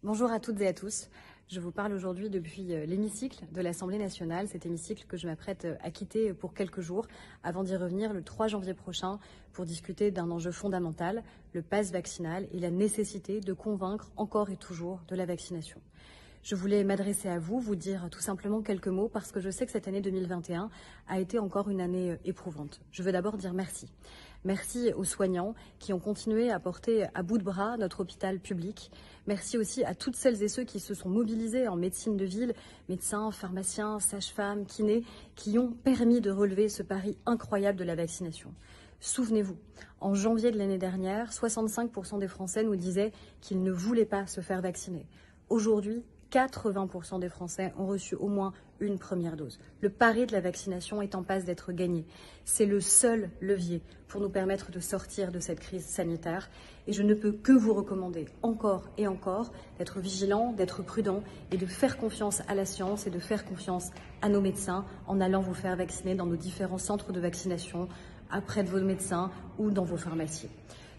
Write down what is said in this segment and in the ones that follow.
Bonjour à toutes et à tous. Je vous parle aujourd'hui depuis l'hémicycle de l'Assemblée nationale, cet hémicycle que je m'apprête à quitter pour quelques jours avant d'y revenir le 3 janvier prochain pour discuter d'un enjeu fondamental, le pass vaccinal et la nécessité de convaincre encore et toujours de la vaccination. Je voulais m'adresser à vous, vous dire tout simplement quelques mots parce que je sais que cette année 2021 a été encore une année éprouvante. Je veux d'abord dire merci. Merci aux soignants qui ont continué à porter à bout de bras notre hôpital public. Merci aussi à toutes celles et ceux qui se sont mobilisés en médecine de ville, médecins, pharmaciens, sages-femmes, kinés, qui ont permis de relever ce pari incroyable de la vaccination. Souvenez-vous, en janvier de l'année dernière, 65% des Français nous disaient qu'ils ne voulaient pas se faire vacciner. Aujourd'hui, 80% des Français ont reçu au moins une première dose. Le pari de la vaccination est en passe d'être gagné. C'est le seul levier pour nous permettre de sortir de cette crise sanitaire. Et je ne peux que vous recommander encore et encore d'être vigilants, d'être prudents et de faire confiance à la science et de faire confiance à nos médecins en allant vous faire vacciner dans nos différents centres de vaccination, auprès de vos médecins ou dans vos pharmacies.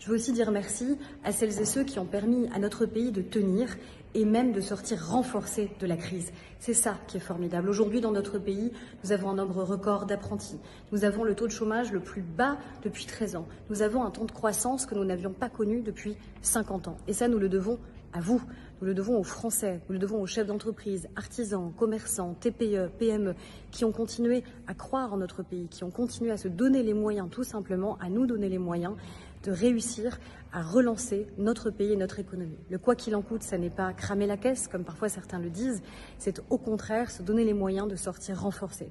Je veux aussi dire merci à celles et ceux qui ont permis à notre pays de tenir et même de sortir renforcé de la crise. C'est ça qui est formidable. Aujourd'hui, dans notre pays, nous avons un nombre record d'apprentis. Nous avons le taux de chômage le plus bas depuis 13 ans. Nous avons un taux de croissance que nous n'avions pas connu depuis 50 ans. Et ça, nous le devons à vous. Nous le devons aux Français, nous le devons aux chefs d'entreprise, artisans, commerçants, TPE, PME, qui ont continué à croire en notre pays, qui ont continué à se donner les moyens, tout simplement, à nous donner les moyens de réussir à relancer notre pays et notre économie. Le quoi qu'il en coûte, ça n'est pas cramer la caisse, comme parfois certains le disent, c'est au contraire se donner les moyens de sortir renforcés.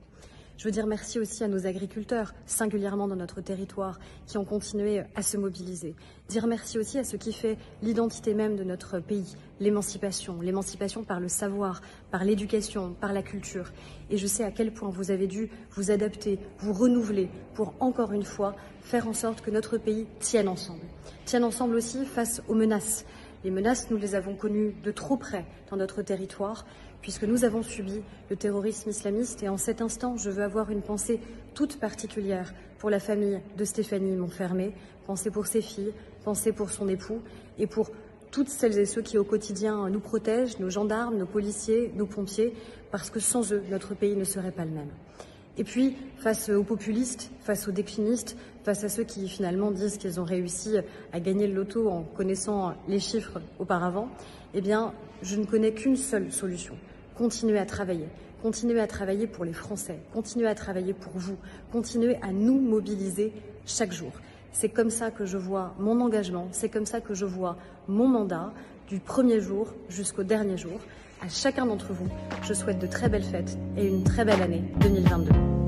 Je veux dire merci aussi à nos agriculteurs, singulièrement dans notre territoire, qui ont continué à se mobiliser. Dire merci aussi à ce qui fait l'identité même de notre pays, l'émancipation. L'émancipation par le savoir, par l'éducation, par la culture. Et je sais à quel point vous avez dû vous adapter, vous renouveler pour, encore une fois, faire en sorte que notre pays tienne ensemble. Tienne ensemble aussi face aux menaces. Les menaces, nous les avons connues de trop près dans notre territoire, puisque nous avons subi le terrorisme islamiste. Et en cet instant, je veux avoir une pensée toute particulière pour la famille de Stéphanie Monfermé, pensée pour ses filles, pensée pour son époux et pour toutes celles et ceux qui au quotidien nous protègent, nos gendarmes, nos policiers, nos pompiers, parce que sans eux, notre pays ne serait pas le même. Et puis, face aux populistes, face aux déclinistes, face à ceux qui finalement disent qu'ils ont réussi à gagner le loto en connaissant les chiffres auparavant, eh bien, je ne connais qu'une seule solution. Continuez à travailler pour les Français, continuez à travailler pour vous, continuez à nous mobiliser chaque jour. C'est comme ça que je vois mon engagement, c'est comme ça que je vois mon mandat, du premier jour jusqu'au dernier jour. À chacun d'entre vous, je souhaite de très belles fêtes et une très belle année 2022.